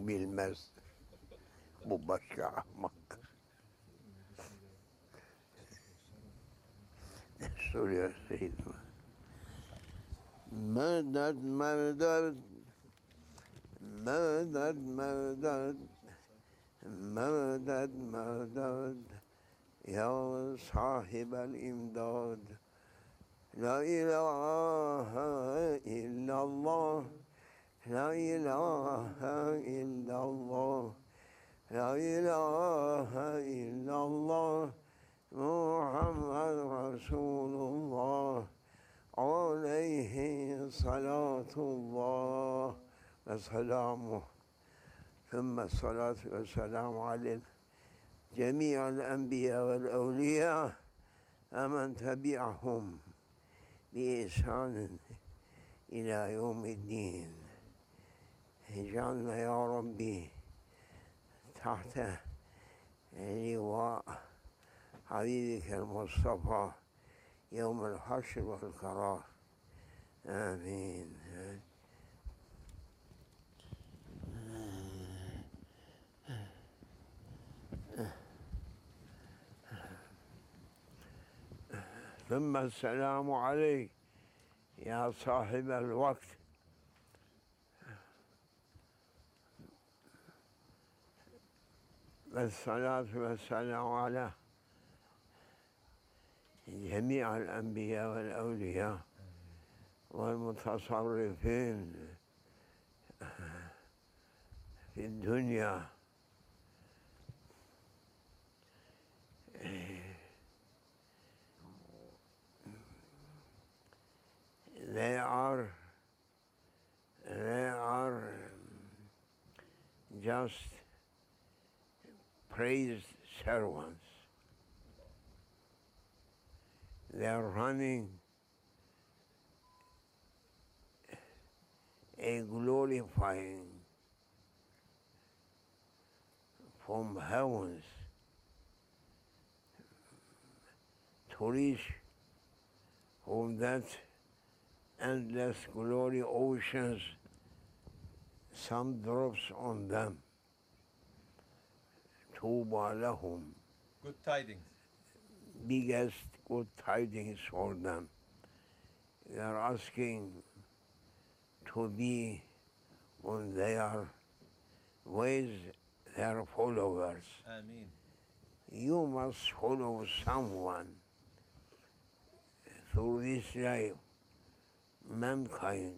Bu bilmez. Bu başka ahmak. Ne soruyor Seyyid'im? Medet medet medet medet medet medet ya sahibel imdad la ilahe illallah la ilahe illallah la ilahe illallah Muhammed Resulullah aleyhi salatullah ve selamuh ثم الصلاة والسلام على جميع الأنبياء والأولياء ومن تبعهم بإحسان إلى يوم الدين اجعلنا يا ربي تحت لواء حبيبك المصطفى يوم الحشر والقرار آمين ثم السلام عليك يا صاحب الوقت والصلاة والسلام على جميع الأنبياء والأولياء والمتصرفين في الدنيا They are just praised servants. They are running a glorifying from heavens to reach from that endless glory oceans, some drops on them. Tuba lahum. Good tidings. Biggest good tidings for them. They are asking to be on their ways, their followers. Ameen. You must follow someone through this life. Mankind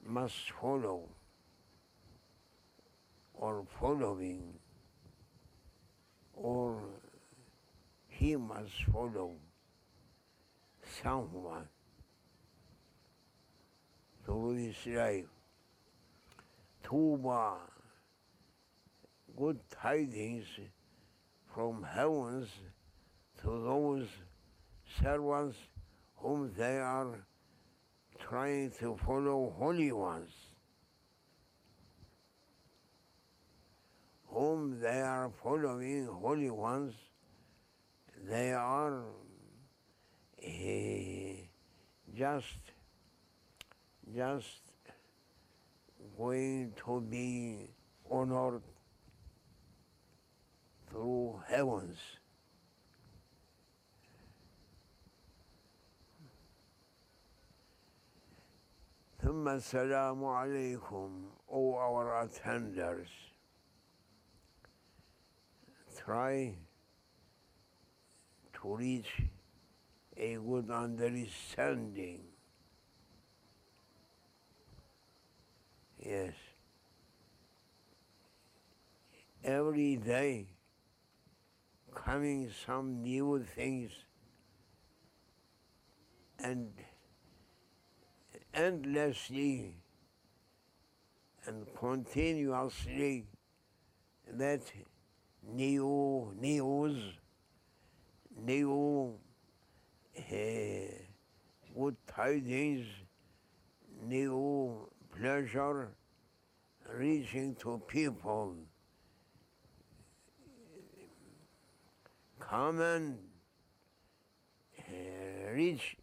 must follow or following, or he must follow someone through this life. Tuba, good tidings from heavens to those servants whom they are trying to follow, holy ones, whom they are following, holy ones. They are just going to be honored through heavens. ثم السلام عليكم, O our attenders. Try to reach a good understanding. Yes. Every day coming some new things and endlessly and continuously that new news, new good tidings, new pleasure reaching to people. Come and reach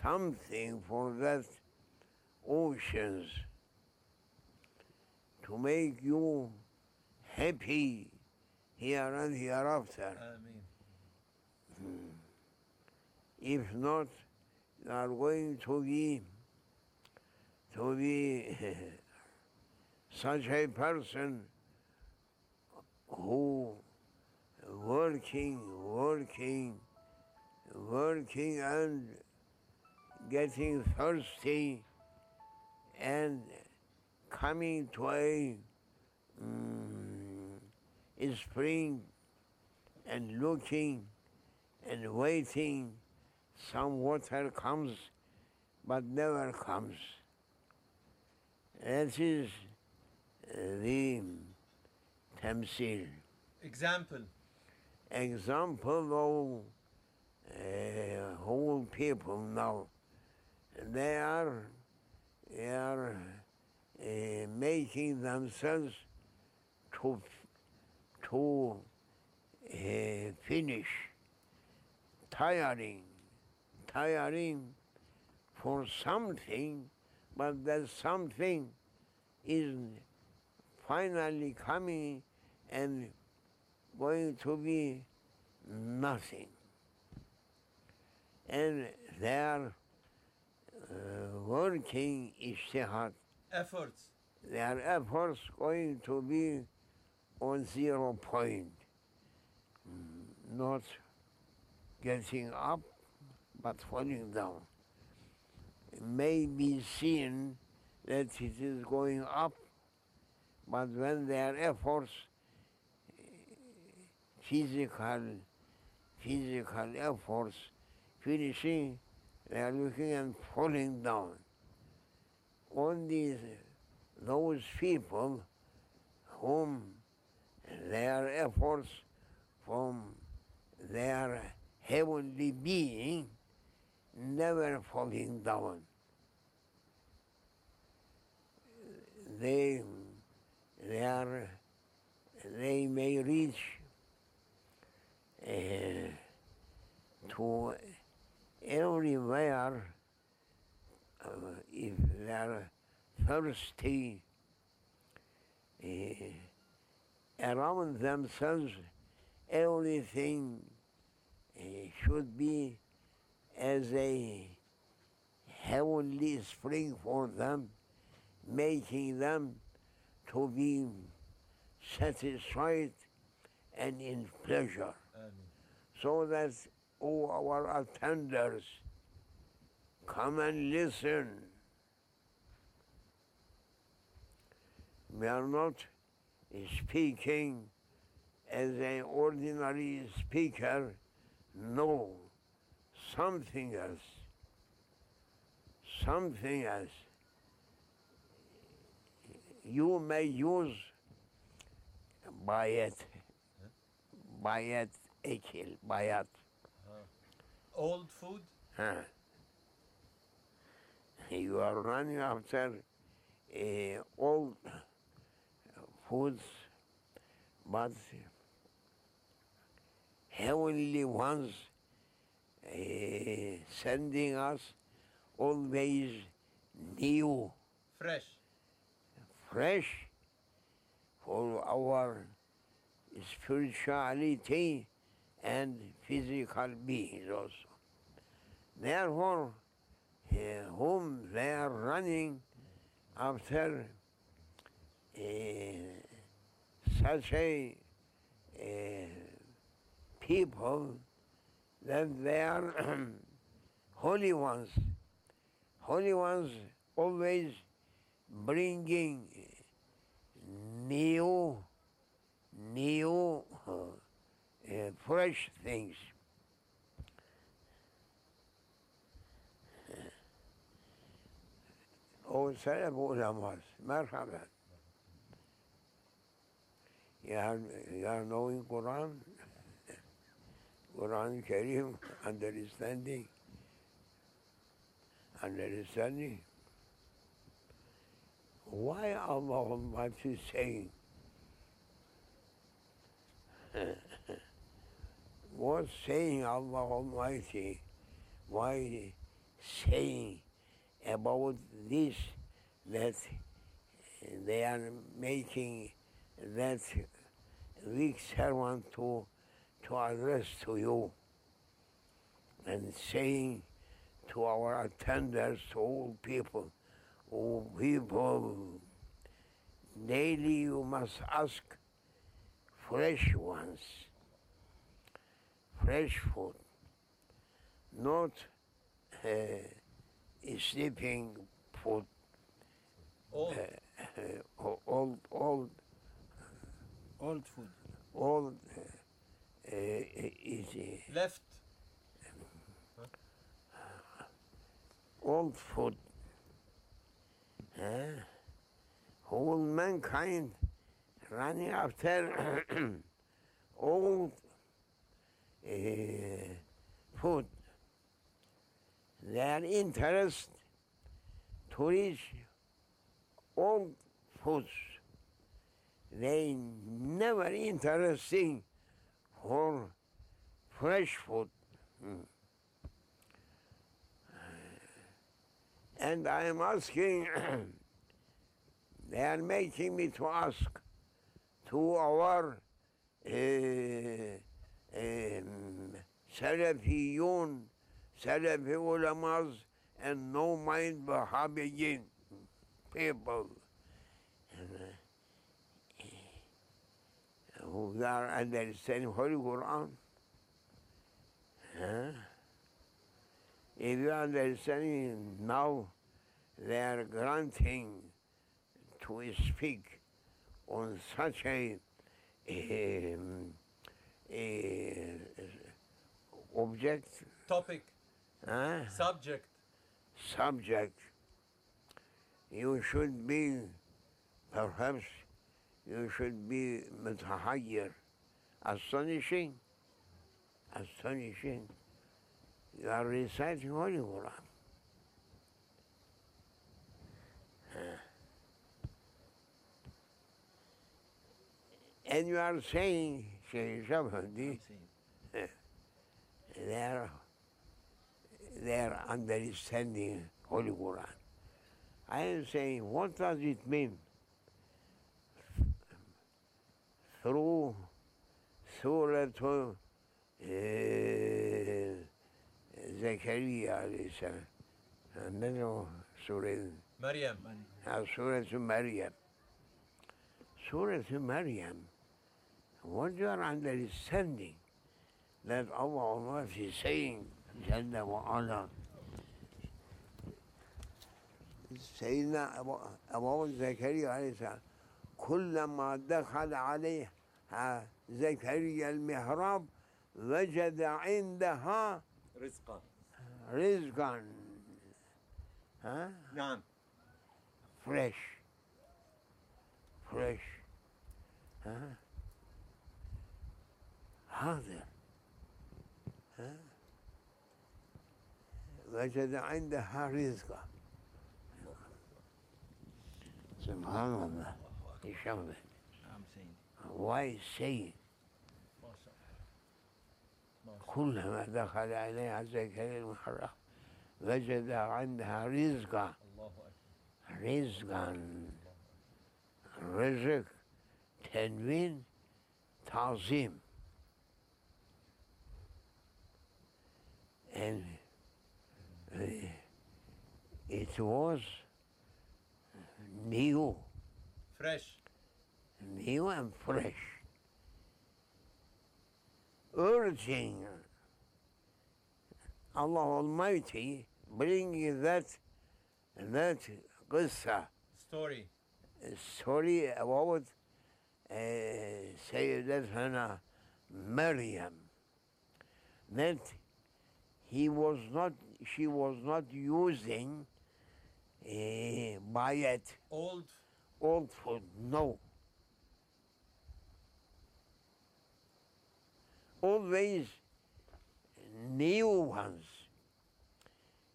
something for that oceans to make you happy here and hereafter. Ameen. If not, you are going to be such a person who working and getting thirsty and coming to a spring and looking and waiting, some water comes but never comes. That is the tamsil. Example. Example of whole people now. They are making themselves to finish, tiring for something, but that something is finally coming and going to be nothing. And they are working ijtihad. Efforts. Their efforts going to be on 0 point, not getting up but falling down. It may be seen that it is going up, but when their efforts, physical efforts finishing, they are looking and falling down. Only those people whom their efforts from their heavenly being never falling down. They may reach to everywhere if they are thirsty around themselves. Everything should be as a heavenly spring for them, making them to be satisfied and in pleasure. So that, oh, our attenders, come and listen. We are not speaking as an ordinary speaker, no, something else. You may use bayat, ekil, bayat. Old food? You are running after old foods, but heavenly ones sending us always new, fresh for our spirituality and physical beings also. Therefore, whom they are running after such a people, that they are holy ones always bringing new fresh things. O Salaf Ulamas, marhaban. You are knowing Quran Kareem, understanding. Why Allah Almighty is saying, what saying Allah Almighty, why saying about this that they are making that weak servant to address to you and saying to our attenders, to all people, oh people, daily you must ask fresh ones, fresh food, not sleeping food, Old. old Old food. old is Left. old food. Whole mankind running after old food. Their interest to reach old foods. They never interesting for fresh food. And I am asking, they are making me to ask to our Salafiyun, Salafi ulamas, and no mind Wahhabiyin people who are understanding Holy Quran. If you are understanding now, they are granting to speak on such a object, Topic. Subject. subject. You should be, perhaps, you should be mutahayyir, astonishing, astonishing. You are reciting Holy Quran. And you are saying, Shaykh Shabandi, they are understanding Holy Quran. I am saying, what does it mean? Through Surah Zakaria alayhi salam, and then Surah Maryam. Surah Maryam. Surah Maryam, what you are understanding that Allah is saying, Jalla wa Ala, سيدنا أبو زكريا عليه السلام كلما دخل عليها زكريا المحراب وجد عندها رزقا. رزقا نعم. fresh حاضر وجد عندها رزقا سبحان الله يشمل I'm saying. why say ما شاء الله. كلما دخل عليها زكريا المحرم وجد عندها رزقا الله أكبر. رزقا رزق تنوين تعظيم and it was new Fresh. and fresh, urging Allah Almighty bringing that qissa, story about Sayyidatuna Maryam, that she was not using by it old food, no. Always new ones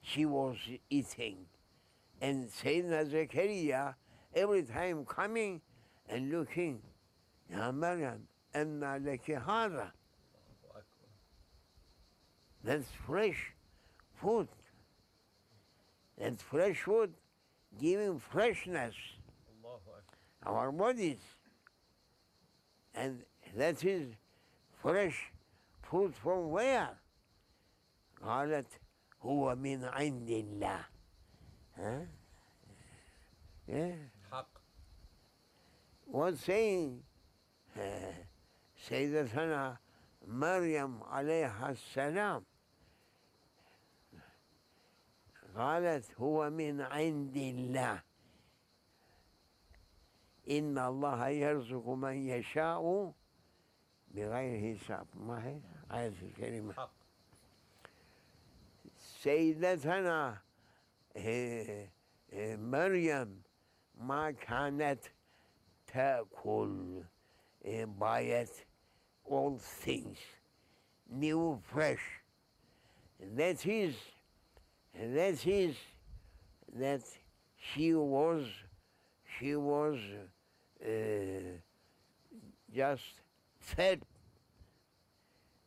she was eating. And Sayyidina Zakaria, every time coming and looking, Ya Maryam, anna laki hada. That's fresh food. That fresh food giving freshness Allahu Akbar. our bodies. And that is fresh food from where? قالت هو من عند الله. Huh? Yeah. حق. Was saying سيدتنا مريم عليها السلام قالت هو من عند الله إن الله يرزق من يشاء بغير حساب. ما هي آية الكريمة؟ حق. سيدتنا مريم ما كانت تأكل بايت all things new fresh. That she was just fed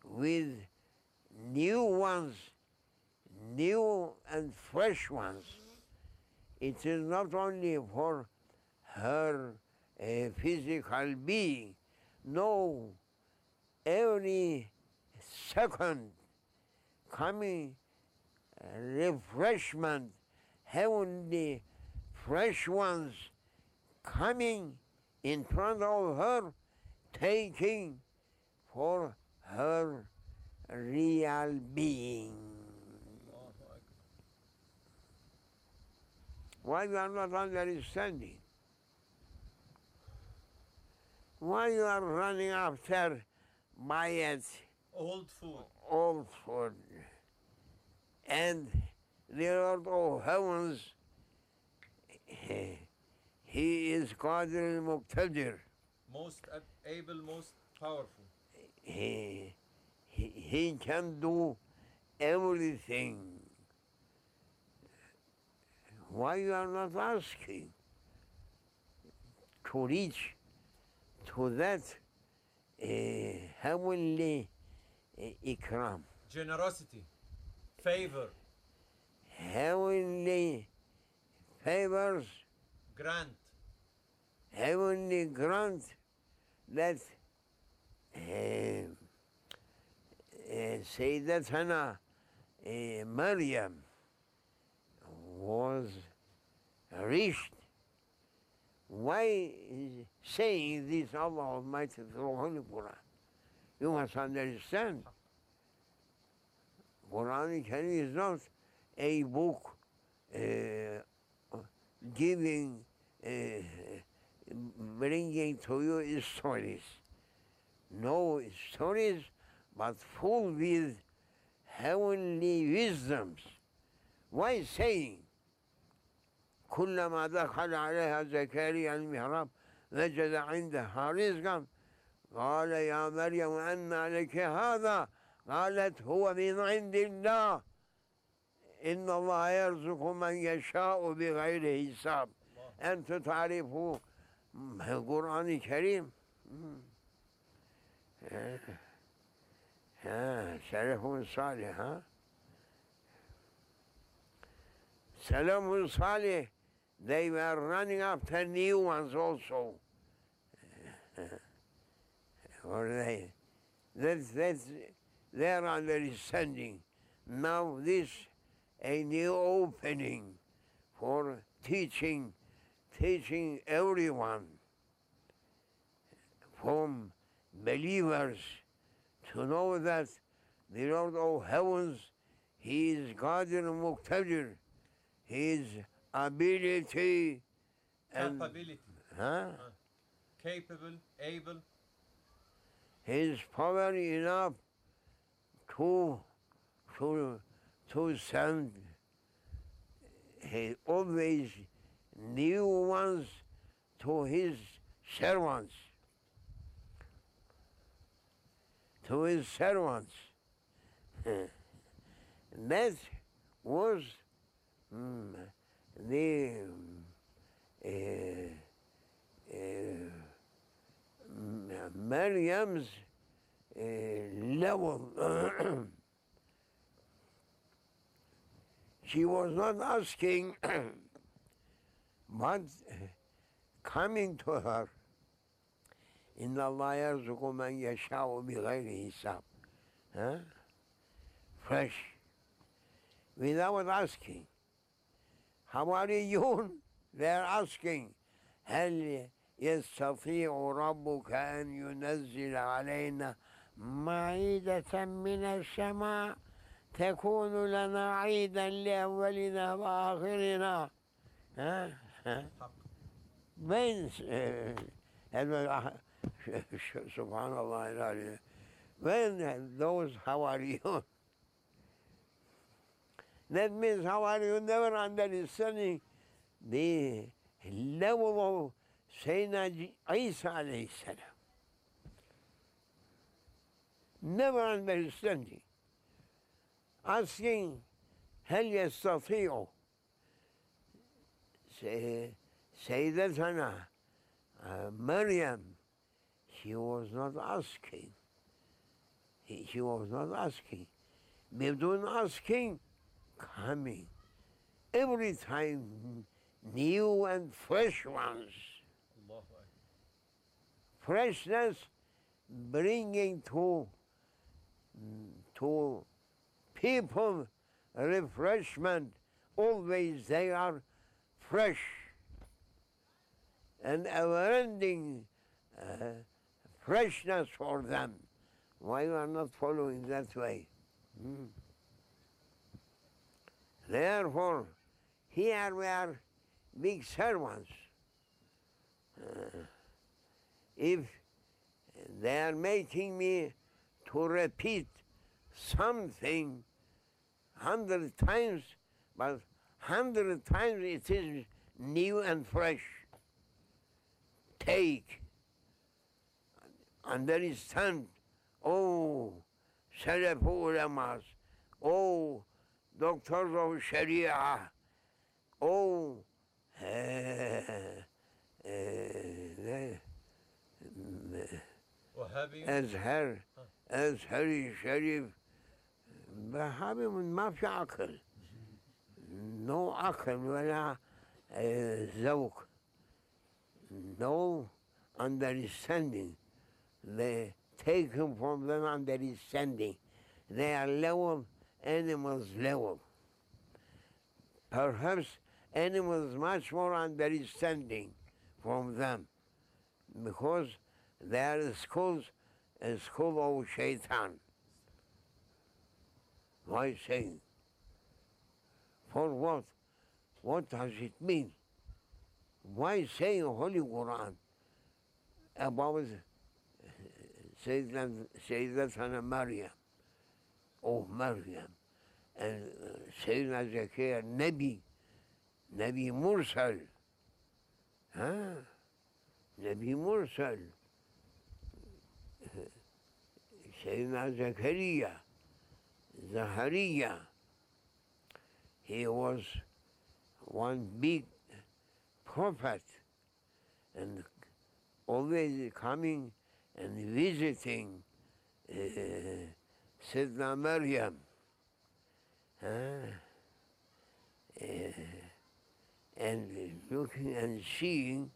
with new ones, new and fresh ones. It is not only for her physical being. No, every second coming refreshment, heavenly fresh ones coming in front of her, taking for her real being. Allahu Akbar. Why you are not understanding? Why you are running after diet, Old food. old food, and the Lord of heavens, He is Qadir al-Muqtadir. Most able, most powerful. He can do everything. Why you are not asking to reach to that heavenly ikram, Generosity. Favor. heavenly favors, Grant. heavenly grant that Sayyidatana Maryam was reached. Why is saying this Allah Almighty through Holy Quran? You must understand. Quran Karim is not a book giving, bringing to you stories. No stories, but full with heavenly wisdoms. Why saying كلما دخل عليها زكريا المحراب وجد عندها رزقا قال يا مريم أنى لك هذا قالت هو من عند الله إن الله يرزق من يشاء بغير حساب. أنتم تعرفوا القرآن الكريم سلف صالح سلف صالح. They were running after new ones also. That's their understanding. Now this a new opening for teaching everyone, from believers, to know that the Lord of heavens, He is Qadir al-Muqtadir, His ability and Capability. Capable, able. His power enough to send always new ones to His servants. To His servants. That was the Maryam's level. She was not asking But coming to her, إن الله يرزق من يشاء بغير حساب. Huh? Fresh, without asking. How are you? They're asking. هل يستطيع ربك أن ينزل علينا مائدة من السماء تكون لنا عيدا لأولنا وآخرنا. وين سبحان الله العظيم. When those how are you? That means how are you never understanding the level of Sayyidina Isa alayhi salam. Never understanding. Asking, هل يستطيع Sayyidatana Maryam, she was not asking. She was not asking. بدون asking, coming. Every time, new and fresh ones. Allahu Akbar. Freshness bringing to people refreshment. Always they are fresh and ever-ending freshness for them. Why you are not following that way? Therefore, here we are big servants. If they are making me to repeat something 100 times, but 100 times it is new and fresh. Take, understand, oh, Salaf ulamas, oh, doctors of Sharia, oh, Wahhabi. أزهري شريف وهابي ما في عقل. No عقل ولا ذوق. No understanding. They take him from them understanding. They are level, animals level. Perhaps animals much more understanding from them because their schools a school of shaitan. Why saying? For what? What does it mean? Why saying Holy Quran about Sayyidatana Maryam, oh Maryam, and Sayyidina Zakir, Nabi Mursal, Nabi Mursal, Sayyidina Zachariah, he was one big prophet and always coming and visiting Sayyidina Maryam. And looking and seeing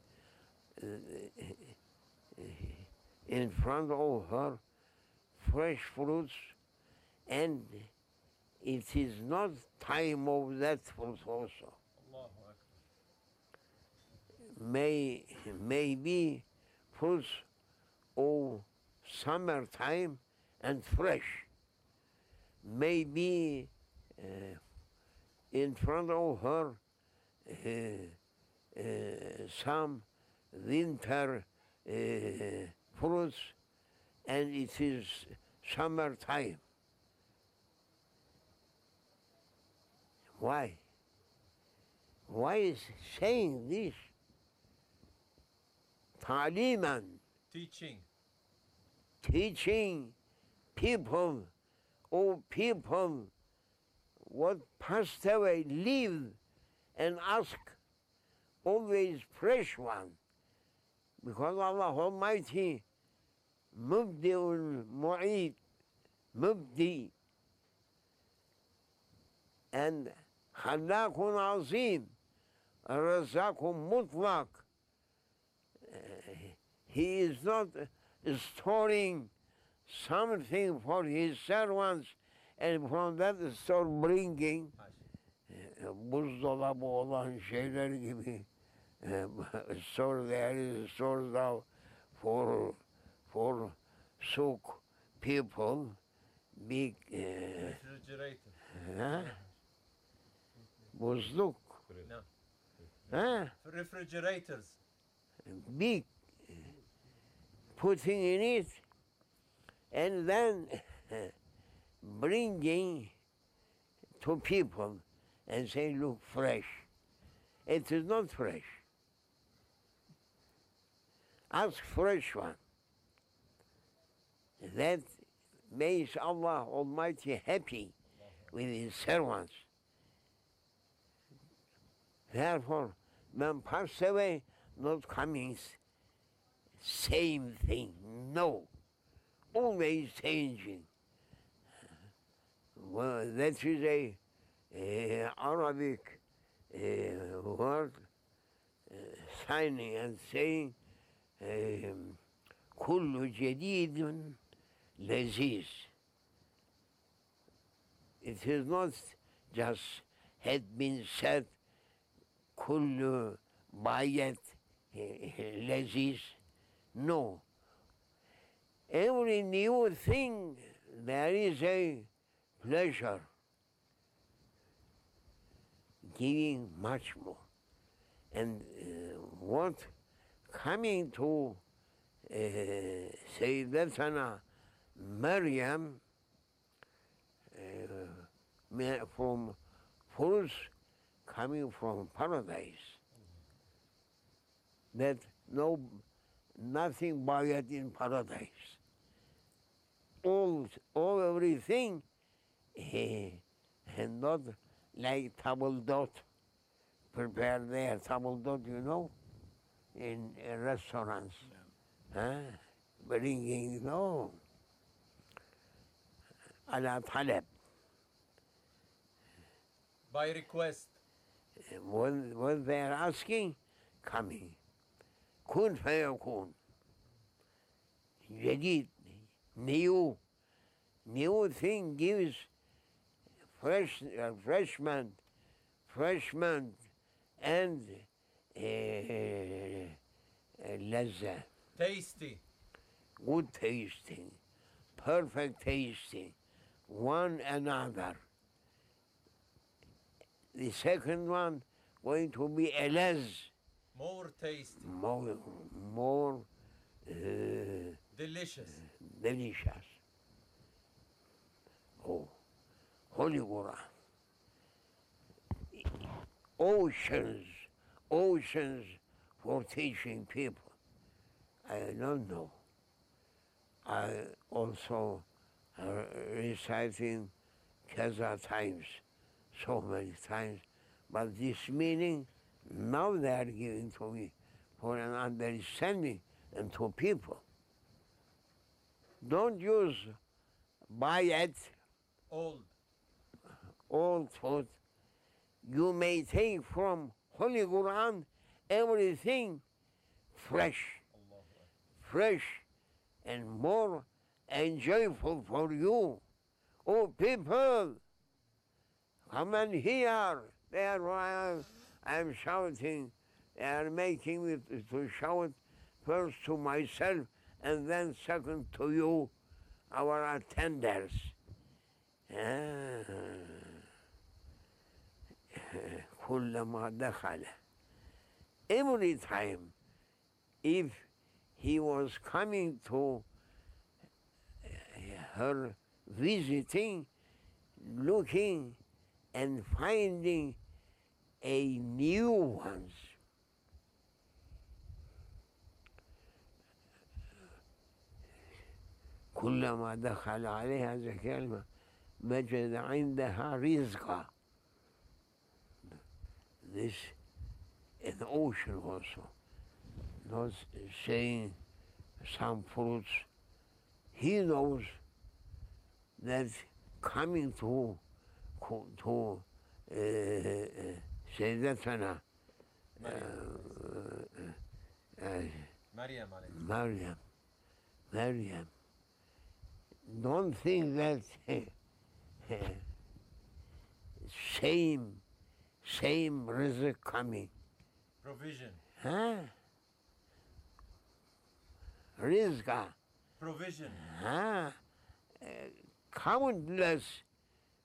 in front of her fresh fruits, and it is not time of that fruit also. Allahu Akbar. May be fruits of summertime and fresh. May be in front of her some winter fruits, and it is summertime. Why? Why is saying this? Ta'liman, teaching people, oh people, what passed away, live and ask always fresh one. Because Allah Almighty, Mubdi'ul Mu'id, Mubdi, and Khalaqun Azim, Razakum mutlak. He is not storing something for his servants and from that store bringing buzdolabı olan şeyler gibi store there is stores out for souk people big Refrigerator. buzluk No. Refrigerators. big putting in it and then bringing to people and say, look, fresh. It is not fresh. Ask fresh one. That makes Allah Almighty happy with His servants. Therefore, when passed away, not coming same thing. No. Always changing. Well, that is a Arabic word signing and saying كل جديد لذيذ. It is not just had been said كل بايت لذيذ. No. Every new thing there is a pleasure, giving much more. And what coming to Sayyidatana Maryam from fruits coming from paradise, that nothing bad in paradise. All everything, and not like table dot, prepare there, table dot, you know, in restaurants. Bringing, no, ala talab. By request. When they are asking, coming. Kun fayakun. Jadid, new thing gives refreshment and lazza. Tasty. Good tasting, perfect tasting, one another. The second one going to be elaz, More tasty. more Delicious. delicious. Oh, Holy Quran. Oceans for teaching people. I don't know. I also reciting Kaza times, so many times, but this meaning now they are giving to me for an understanding and to people. Don't use buy it old food. You may take from Holy Quran everything fresh and more enjoyable for you. Oh, people, come and hear. There I'm shouting. They are making me to shout first to myself and then second to you, our attenders. كلما دخل. Every time, if he was coming to her visiting, looking and finding a new ones. كلما دخل عليها هذه الكلمة وجد عندها رزقا. This in the ocean also, not saying some fruits. He knows that coming to Sayyidatana Maryam alayhi. Maryam. Don't think that same rizq coming. Provision. Huh? Rizqa. Provision. Huh? Countless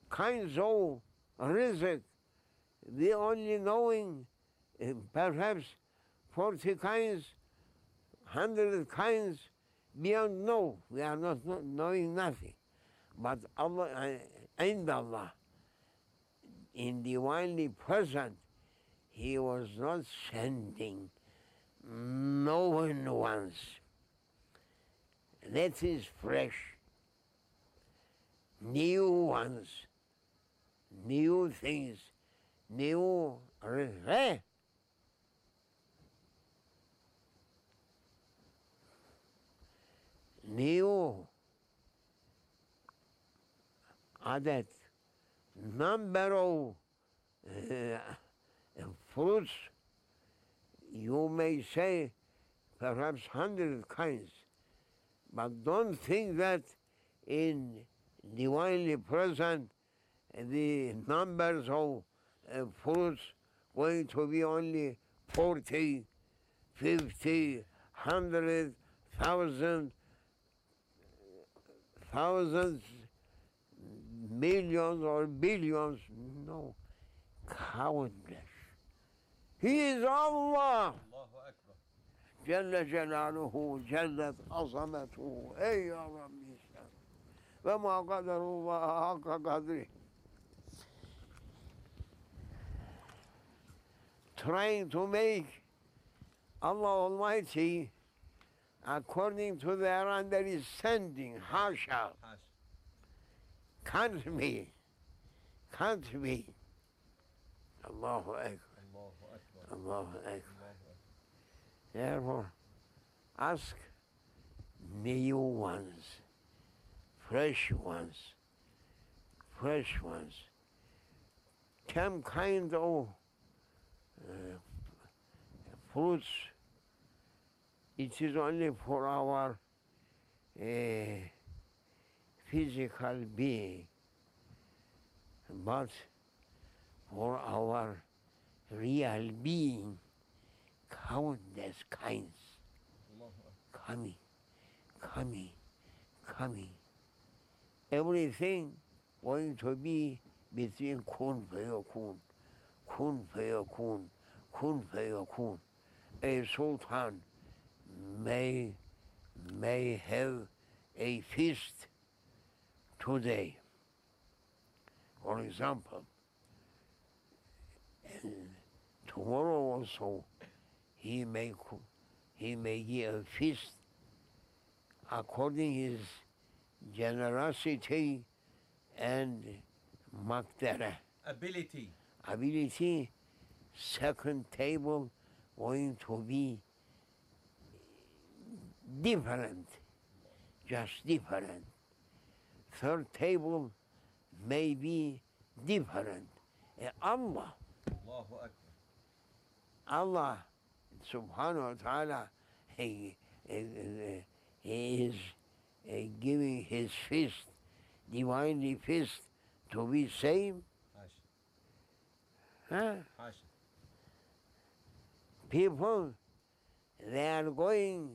kinds of rizq. We only knowing perhaps 40 kinds, 100 kinds beyond no. We are not knowing nothing. But Allah, and Allah, in divinely present, He was not sending known ones. That is fresh. New ones, new things, new new adat, number of fruits, you may say perhaps 100 kinds, but don't think that in divinely present the numbers of fruits going to be only 40, 50, 100, 1,000, thousands, millions or billions. No, countless. He is Allah. Allahu Akbar. Celle Celaluhu, cellet azamatuhu. Ey ya Rabbi sen. Ve ma kaderullah hakka kadri. Trying to make Allah Almighty according to their understanding, hasha, Hash. can't be. Allahu Akbar, Allahu Akbar. Allahu Akbar. Allahu Akbar. Therefore, ask new ones, fresh ones. Some kind of fruits, it is only for our physical being, but for our real being, countless kinds Allahu Akbar. coming. Everything going to be between kun fayakun. A sultan may have a feast today. For example, and tomorrow also he may give a feast according his generosity and maqdara. Ability. Second table going to be different, just different. Third table may be different. Allah Allahu Akbar. Allah subhanahu wa ta'ala, he is giving his feast, divinely feast, to be same. Hash. Huh? Hash. People, they are going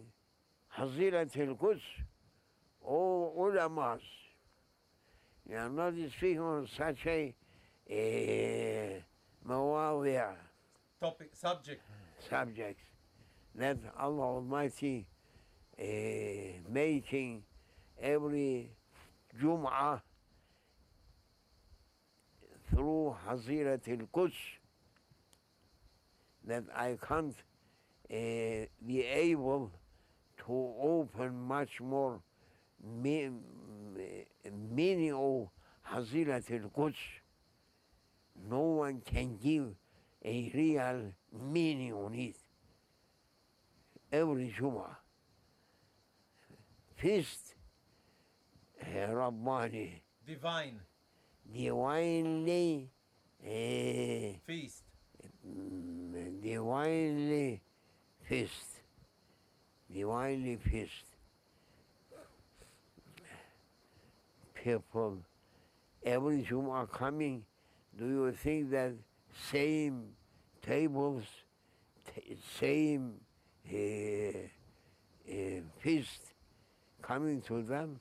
Hazirat al-Quds, all ulamas. You are not speaking on such a mawawiyah Topic. Subject. subjects that Allah Almighty making every Jum'ah through Hazirat al-Quds, that I can't be able to open much more meaning of Hazirat al-Quds. No one can give a real meaning on it. Every Jum'ah. Feast, Rabbani, Divine. divinely Feast. divinely fixed, divinely fixed. People, every Jumu'ah coming, do you think that same tables, same feast coming to them?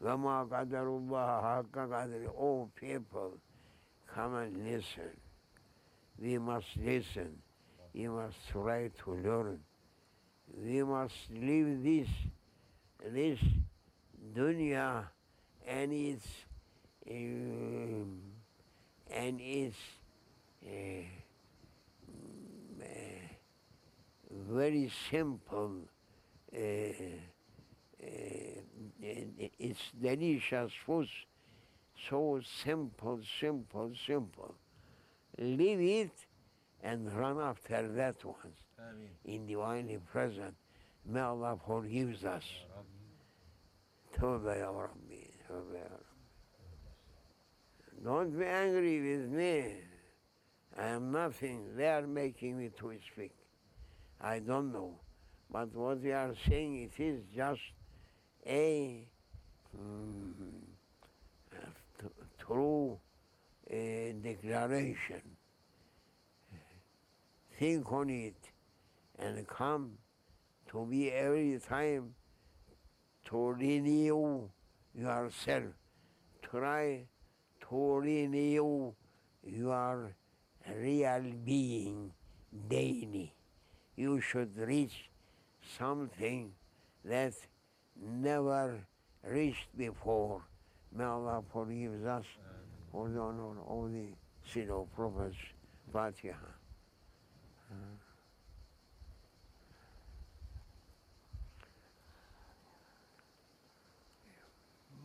وَمَا قَدَرُ اللَّهَ حَقَّ قَدْرِهِ. Oh people, come and listen. We must listen. We must try to learn. We must leave this dunya and its very simple, it's delicious food, so simple, simple, simple. Leave it and run after that one Ameen. in divinely present. May Allah forgives us. Ya Rabbi. Tawbah ya Rabbi, tawbah ya Rabbi. Don't be angry with me. I am nothing. They are making me to speak. I don't know. But what we are saying, it is just a true declaration. Think on it and come to be every time to renew yourself. Try to renew your real being daily. You should reach something that never reached before. May Allah forgive us for the honor of the sin of prophets. Fatiha.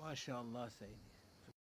MashaAllah, Sayyidi.